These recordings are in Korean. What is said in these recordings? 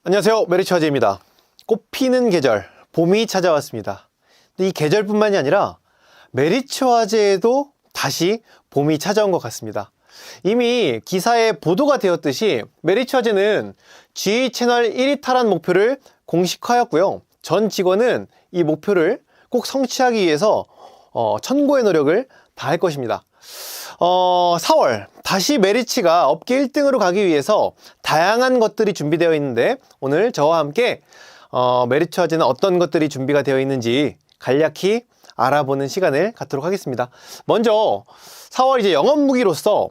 안녕하세요, 메리츠화재입니다. 꽃피는 계절, 봄이 찾아왔습니다. 근데 이 계절뿐만이 아니라 메리츠화재에도 다시 봄이 찾아온 것 같습니다. 이미 기사에 보도가 되었듯이 메리츠화재는 G 채널 1위 탈환 목표를 공식화하였고요. 전 직원은 이 목표를 꼭 성취하기 위해서 천고의 노력을 다할 것입니다. 4월 다시 메리츠가 업계 1등으로 가기 위해서 다양한 것들이 준비되어 있는데, 오늘 저와 함께 메리츠화재는 어떤 것들이 준비가 되어 있는지 간략히 알아보는 시간을 갖도록 하겠습니다. 먼저 4월 이제 영업무기로서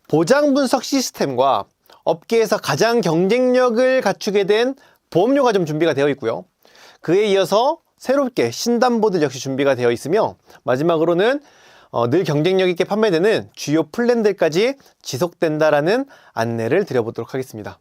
보장 분석 시스템과 업계에서 가장 경쟁력을 갖추게 된 보험료가 좀 준비가 되어 있고요. 그에 이어서 새롭게 신담보들 역시 준비가 되어 있으며, 마지막으로는 늘 경쟁력 있게 판매되는 주요 플랜들까지 지속된다라는 안내를 드려보도록 하겠습니다.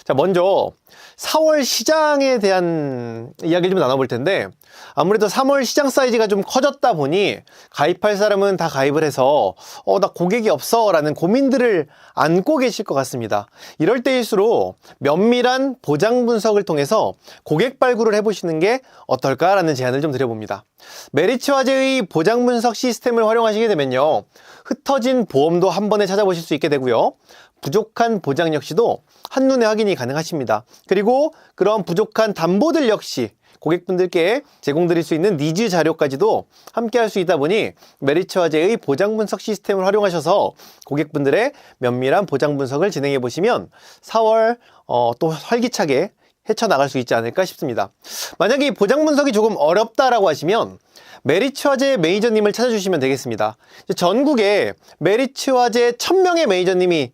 자, 먼저 4월 시장에 대한 이야기를 좀 나눠볼 텐데, 아무래도 3월 시장 사이즈가 좀 커졌다 보니 가입할 사람은 다 가입을 해서 나 고객이 없어 라는 고민들을 안고 계실 것 같습니다. 이럴 때일수록 면밀한 보장 분석을 통해서 고객 발굴을 해보시는 게 어떨까라는 제안을 좀 드려봅니다. 메리츠화재의 보장 분석 시스템을 활용하시게 되면요, 흩어진 보험도 한 번에 찾아보실 수 있게 되고요, 부족한 보장 역시도 한눈에 확인이 가능하십니다. 그리고 그런 부족한 담보들 역시 고객분들께 제공드릴 수 있는 니즈 자료까지도 함께 할 수 있다 보니 메리츠화재의 보장 분석 시스템을 활용하셔서 고객분들의 면밀한 보장 분석을 진행해 보시면 4월 또 활기차게 헤쳐나갈 수 있지 않을까 싶습니다. 만약에 이 보장 분석이 조금 어렵다라고 하시면 메리츠화재 매니저님을 찾아주시면 되겠습니다. 전국에 메리츠화재 1000명의 매니저님이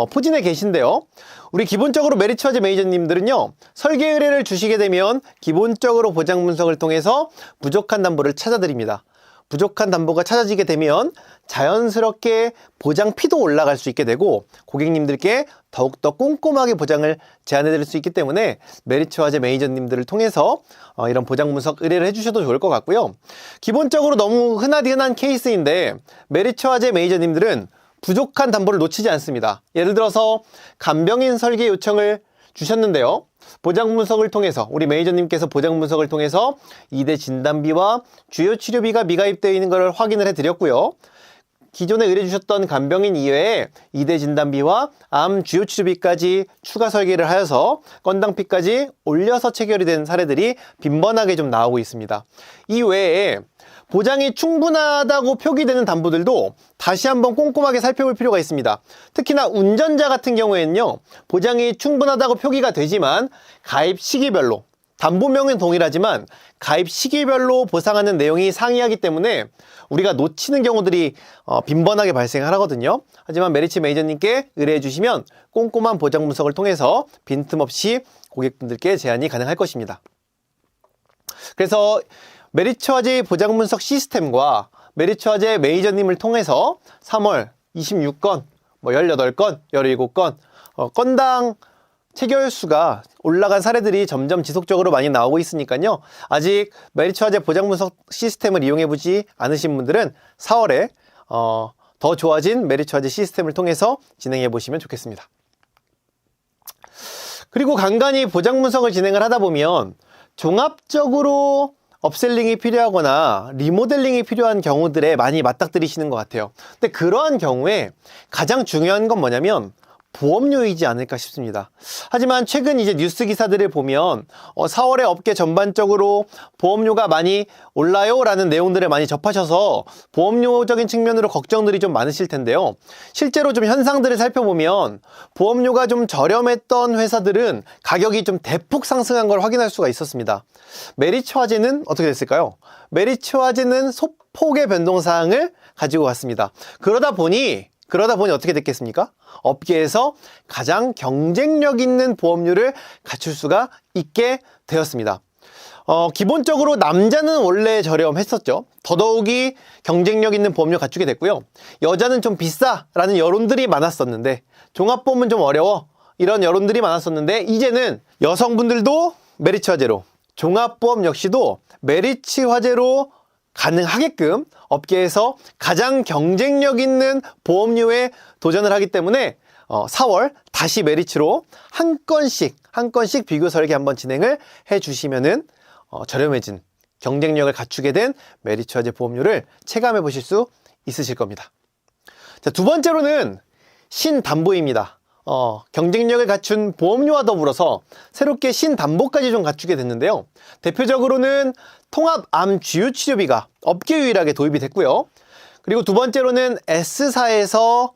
포진해 계신데요, 우리 기본적으로 메리츠화재 매니저님들은요, 설계 의뢰를 주시게 되면 기본적으로 보장 분석을 통해서 부족한 담보를 찾아드립니다. 부족한 담보가 찾아지게 되면 자연스럽게 보장피도 올라갈 수 있게 되고 고객님들께 더욱더 꼼꼼하게 보장을 제안해 드릴 수 있기 때문에 메리츠화재 매니저님들을 통해서 이런 보장 분석 의뢰를 해주셔도 좋을 것 같고요. 기본적으로 너무 흔한 케이스인데 메리츠화재 매니저님들은 부족한 담보를 놓치지 않습니다. 예를 들어서 간병인 설계 요청을 주셨는데요, 보장 분석을 통해서 우리 매니저님께서 보장 분석을 통해서 2대 진단비와 주요 치료비가 미가입되어 있는 것을 확인을 해드렸고요, 기존에 의뢰 주셨던 간병인 이외에 2대 진단비와 암 주요 치료비까지 추가 설계를 하여서 건당비까지 올려서 체결이 된 사례들이 빈번하게 좀 나오고 있습니다. 이 외에 보장이 충분하다고 표기되는 담보들도 다시 한번 꼼꼼하게 살펴볼 필요가 있습니다. 특히나 운전자 같은 경우에는요, 보장이 충분하다고 표기가 되지만 가입 시기별로, 담보명은 동일하지만 가입 시기별로 보상하는 내용이 상이하기 때문에 우리가 놓치는 경우들이 빈번하게 발생하거든요. 하지만 메리츠 매니저님께 의뢰해 주시면 꼼꼼한 보장 분석을 통해서 빈틈없이 고객분들께 제안이 가능할 것입니다. 그래서 메리츠화재의 보장 분석 시스템과 메리츠화재 매니저님을 통해서 3월 26건, 18건, 17건, 건당 체결수가 올라간 사례들이 점점 지속적으로 많이 나오고 있으니까요, 아직 메리츠화재 보장 분석 시스템을 이용해 보지 않으신 분들은 4월에 더 좋아진 메리츠화재 시스템을 통해서 진행해 보시면 좋겠습니다. 그리고 간간히 보장 분석을 진행을 하다 보면 종합적으로 업셀링이 필요하거나 리모델링이 필요한 경우들에 많이 맞닥뜨리시는 것 같아요. 근데 그러한 경우에 가장 중요한 건 뭐냐면 보험료이지 않을까 싶습니다. 하지만 최근 이제 뉴스 기사들을 보면 4월에 업계 전반적으로 보험료가 많이 올라요 라는 내용들을 많이 접하셔서 보험료적인 측면으로 걱정들이 좀 많으실 텐데요, 실제로 좀 현상들을 살펴보면 보험료가 좀 저렴했던 회사들은 가격이 좀 대폭 상승한 걸 확인할 수가 있었습니다. 메리츠화재는 어떻게 됐을까요? 메리츠화재는 소폭의 변동사항을 가지고 왔습니다. 그러다 보니 어떻게 됐겠습니까? 업계에서 가장 경쟁력 있는 보험료를 갖출 수가 있게 되었습니다. 기본적으로 남자는 원래 저렴했었죠. 더더욱이 경쟁력 있는 보험료 갖추게 됐고요. 여자는 좀 비싸라는 여론들이 많았었는데, 종합보험은 좀 어려워, 이런 여론들이 많았었는데, 이제는 여성분들도 메리츠화재로, 종합보험 역시도 메리츠화재로 가능하게끔 업계에서 가장 경쟁력 있는 보험료에 도전을 하기 때문에 4월 다시 메리츠로 한 건씩 비교 설계 한번 진행을 해 주시면은 저렴해진 경쟁력을 갖추게 된 메리츠화재 보험료를 체감해 보실 수 있으실 겁니다. 자, 두 번째로는 신담보입니다. 경쟁력을 갖춘 보험료와 더불어서 새롭게 신담보까지 좀 갖추게 됐는데요. 대표적으로는 통합암주요치료비가 업계 유일하게 도입이 됐고요. 그리고 두 번째로는 S사에서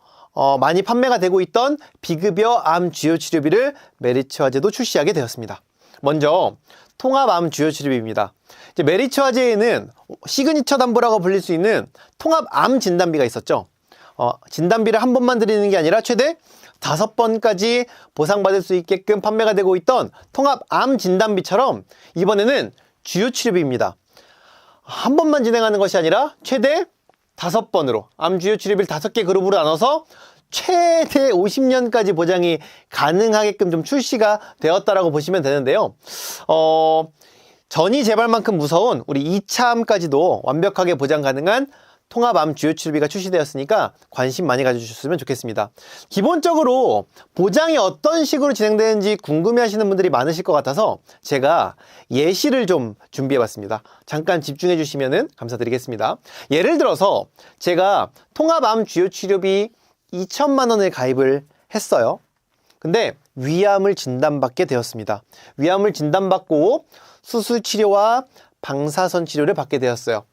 많이 판매가 되고 있던 비급여 암주요치료비를 메리츠화재도 출시하게 되었습니다. 먼저 통합암주요치료비입니다. 이제 메리츠화재에는 시그니처 담보라고 불릴 수 있는 통합암 진단비가 있었죠. 진단비를 한 번만 드리는 게 아니라 최대 5번까지 보상받을 수 있게끔 판매가 되고 있던 통합암 진단비처럼 이번에는 주요치료비입니다. 한 번만 진행하는 것이 아니라 최대 5번으로 암주요치료비를 5개 그룹으로 나눠서 최대 50년까지 보장이 가능하게끔 좀 출시가 되었다라고 보시면 되는데요. 전이 재발만큼 무서운 우리 2차암까지도 완벽하게 보장 가능한 통합암 주요치료비가 출시되었으니까 관심 많이 가져주셨으면 좋겠습니다. 기본적으로 보장이 어떤 식으로 진행되는지 궁금해하시는 분들이 많으실 것 같아서 제가 예시를 좀 준비해봤습니다. 잠깐 집중해 주시면 감사드리겠습니다. 예를 들어서 제가 통합암 주요치료비 2천만 원을 가입을 했어요. 근데 위암을 진단받게 되었습니다. 위암을 진단받고 수술치료와 방사선 치료를 받게 되었어요.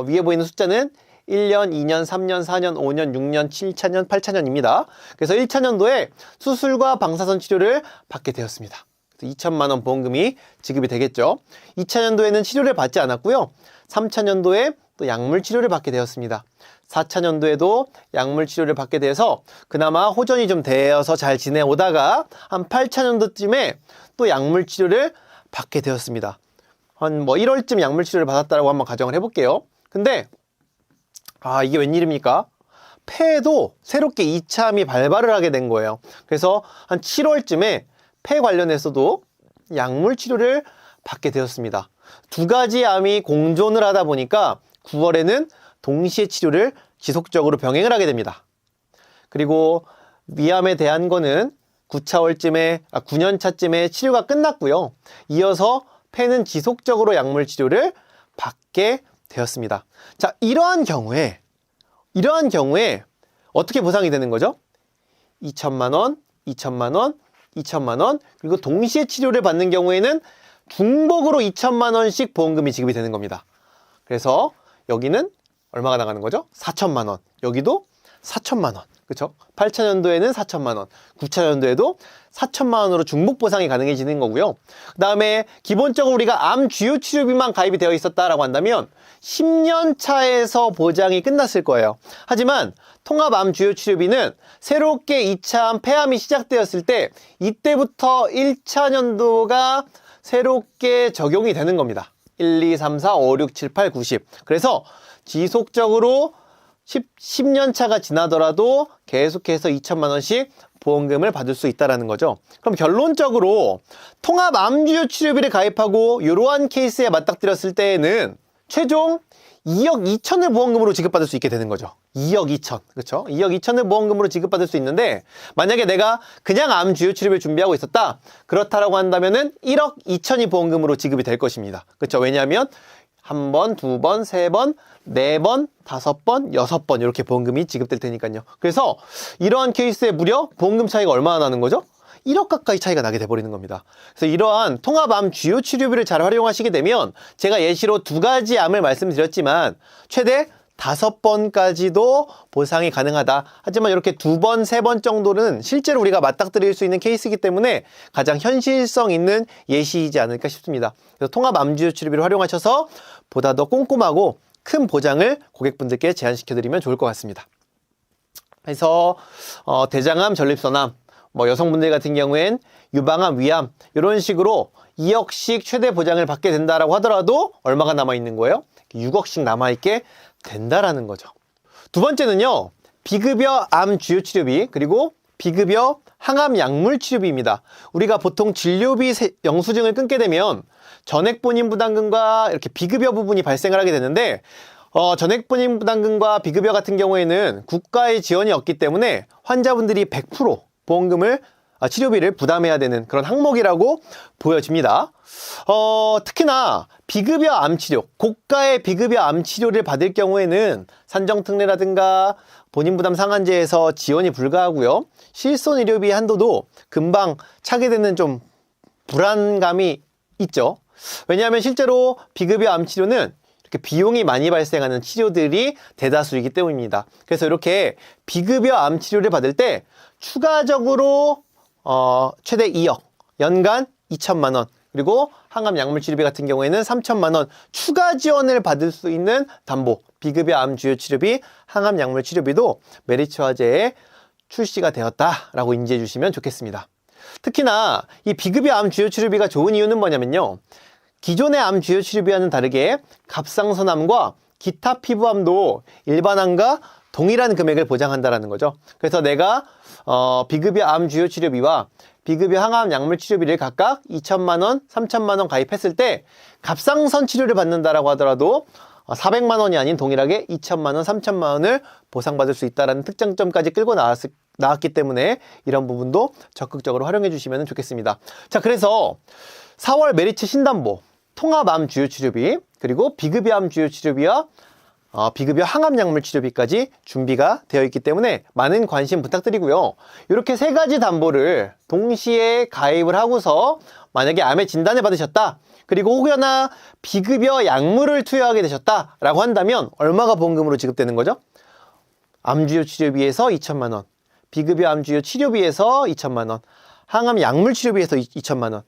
위에 보이는 숫자는 1년, 2년, 3년, 4년, 5년, 6년, 7차년, 8차년입니다. 그래서 1차년도에 수술과 방사선 치료를 받게 되었습니다. 2천만 원 보험금이 지급이 되겠죠. 2차년도에는 치료를 받지 않았고요. 3차년도에 또 약물 치료를 받게 되었습니다. 4차년도에도 약물 치료를 받게 돼서 그나마 호전이 좀 되어서 잘 지내오다가 한 8차년도쯤에 또 약물 치료를 받게 되었습니다. 한 1월쯤 약물 치료를 받았다라고 한번 가정을 해볼게요. 근데 이게 웬일입니까? 폐에도 새롭게 2차암이 발발을 하게 된 거예요. 그래서 한 7월쯤에 폐 관련해서도 약물 치료를 받게 되었습니다. 두 가지 암이 공존을 하다 보니까 9월에는 동시에 치료를 지속적으로 병행을 하게 됩니다. 그리고 위암에 대한 거는 9년차쯤에 치료가 끝났고요. 이어서 폐는 지속적으로 약물 치료를 받게 되었습니다. 자, 이러한 경우에 어떻게 보상이 되는 거죠? 2천만 원, 2천만 원, 2천만 원, 그리고 동시에 치료를 받는 경우에는 중복으로 2천만 원씩 보험금이 지급이 되는 겁니다. 그래서 여기는 얼마가 나가는 거죠? 4천만 원. 여기도 4천만 원. 그렇죠? 8차년도에는 4천만 원, 9차년도에도 4천만 원으로 중복 보상이 가능해지는 거고요. 그 다음에 기본적으로 우리가 암 주요 치료비만 가입이 되어 있었다라고 한다면 10년 차에서 보장이 끝났을 거예요. 하지만 통합 암 주요 치료비는 새롭게 2차암 폐암이 시작되었을 때 이때부터 1차년도가 새롭게 적용이 되는 겁니다. 1, 2, 3, 4, 5, 6, 7, 8, 9, 10. 그래서 지속적으로 10년 차가 지나더라도 계속해서 2천만 원씩 보험금을 받을 수 있다는 거죠. 그럼 결론적으로 통합 암주요 치료비를 가입하고 이러한 케이스에 맞닥뜨렸을 때에는 최종 2억 2천을 보험금으로 지급받을 수 있게 되는 거죠. 2억 2천. 그렇죠? 2억 2천을 보험금으로 지급받을 수 있는데 만약에 내가 그냥 암 주요 치료비를 준비하고 있었다. 그렇다라고 한다면은 1억 2천이 보험금으로 지급이 될 것입니다. 그렇죠? 왜냐하면 한 번, 두 번, 세 번, 네 번, 5번, 6번 이렇게 보험금이 지급될 테니까요. 그래서 이러한 케이스에 무려 보험금 차이가 얼마나 나는 거죠? 1억 가까이 차이가 나게 돼버리는 겁니다. 그래서 이러한 통합암 주요 치료비를 잘 활용하시게 되면 제가 예시로 2가지 암을 말씀드렸지만 최대 5번까지도 보상이 가능하다. 하지만 이렇게 2번, 3번 정도는 실제로 우리가 맞닥뜨릴 수 있는 케이스이기 때문에 가장 현실성 있는 예시이지 않을까 싶습니다. 그래서 통합암 주요 치료비를 활용하셔서 보다 더 꼼꼼하고 큰 보장을 고객분들께 제안시켜드리면 좋을 것 같습니다. 그래서 대장암, 전립선암, 여성분들 같은 경우엔 유방암, 위암 이런 식으로 2억씩 최대 보장을 받게 된다라고 하더라도 얼마가 남아있는 거예요? 6억씩 남아있게 된다라는 거죠. 두 번째는요, 비급여 암 주요 치료비 그리고 비급여 항암 약물 치료비입니다. 우리가 보통 진료비 영수증을 끊게 되면 전액본인 부담금과 이렇게 비급여 부분이 발생을 하게 되는데 전액본인 부담금과 비급여 같은 경우에는 국가의 지원이 없기 때문에 환자분들이 100% 보험금을 치료비를 부담해야 되는 그런 항목이라고 보여집니다. 특히나 비급여 암치료, 고가의 비급여 암치료를 받을 경우에는 산정특례라든가 본인 부담 상한제에서 지원이 불가하고요. 실손의료비 한도도 금방 차게 되는 좀 불안감이 있죠. 왜냐하면 실제로 비급여 암치료는 이렇게 비용이 많이 발생하는 치료들이 대다수이기 때문입니다. 그래서 이렇게 비급여 암치료를 받을 때 추가적으로 최대 2억, 연간 2천만 원, 그리고 항암 약물 치료비 같은 경우에는 3천만 원 추가 지원을 받을 수 있는 담보, 비급여 암 주요 치료비, 항암 약물 치료비도 메리츠화재에 출시가 되었다라고 인지해 주시면 좋겠습니다. 특히나 이 비급여 암 주요 치료비가 좋은 이유는 뭐냐면요. 기존의 암 주요 치료비와는 다르게 갑상선암과 기타 피부암도 일반암과 동일한 금액을 보장한다라는 거죠. 그래서 내가 비급여 암 주요 치료비와 비급여 항암 약물 치료비를 각각 2천만 원, 3천만 원 가입했을 때 갑상선 치료를 받는다라고 하더라도 400만 원이 아닌 동일하게 2천만 원, 3천만 원을 보상받을 수 있다는 특장점까지 끌고 나왔기 때문에 이런 부분도 적극적으로 활용해 주시면 좋겠습니다. 자, 그래서 4월 메리츠 신담보, 통합암 주요 치료비, 그리고 비급여 암 주요 치료비와 비급여 항암 약물 치료비까지 준비가 되어 있기 때문에 많은 관심 부탁드리고요. 이렇게 세 가지 담보를 동시에 가입을 하고서 만약에 암의 진단을 받으셨다, 그리고 혹여나 비급여 약물을 투여하게 되셨다라고 한다면 얼마가 보험금으로 지급되는 거죠? 암주요 치료비에서 2천만 원, 비급여 암주요 치료비에서 2천만 원, 항암 약물 치료비에서 2천만 원,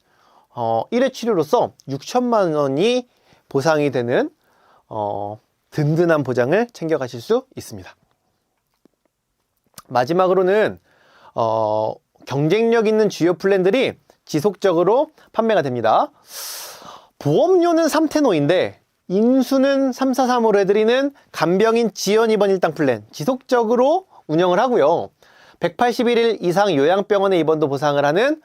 1회 치료로서 6천만 원이 보상이 되는 든든한 보장을 챙겨가실 수 있습니다. 마지막으로는 경쟁력 있는 주요 플랜들이 지속적으로 판매가 됩니다. 보험료는 3테노인데 인수는 343으로 해드리는 간병인 지연 입원 일당 플랜 지속적으로 운영을 하고요. 181일 이상 요양병원에 입원도 보상을 하는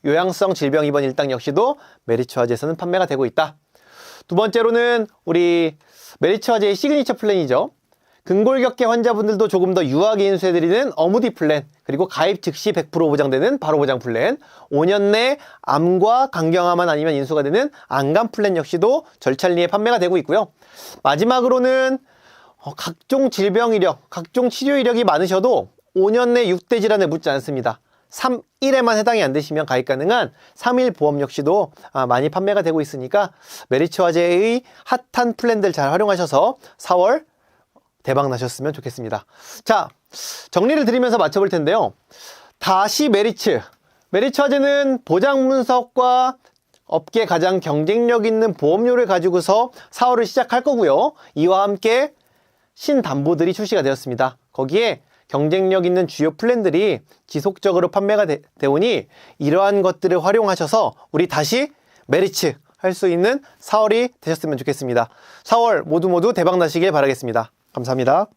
요양성 질병 입원 일당 역시도 메리츠화재에서는 판매가 되고 있다. 두 번째로는 우리 메리츠화재의 시그니처 플랜이죠. 근골격계 환자분들도 조금 더 유하게 인수해드리는 어무디 플랜, 그리고 가입 즉시 100% 보장되는 바로 보장 플랜, 5년 내 암과 강경암만 아니면 인수가 되는 안감 플랜 역시도 절찬리에 판매가 되고 있고요. 마지막으로는 각종 질병 이력, 각종 치료 이력이 많으셔도 5년 내 6대 질환에 묻지 않습니다. 3일에만 해당이 안 되시면 가입 가능한 3일 보험 역시도 많이 판매가 되고 있으니까 메리츠화재의 핫한 플랜들 잘 활용하셔서 4월 대박 나셨으면 좋겠습니다. 자, 정리를 드리면서 맞춰볼 텐데요. 다시 메리츠화재는 보장 분석과 업계 가장 경쟁력 있는 보험료를 가지고서 4월을 시작할 거고요. 이와 함께 신담보들이 출시가 되었습니다. 거기에 경쟁력 있는 주요 플랜들이 지속적으로 판매가 되오니 이러한 것들을 활용하셔서 우리 다시 메리츠 할 수 있는 4월이 되셨으면 좋겠습니다. 4월 모두 대박 나시길 바라겠습니다. 감사합니다.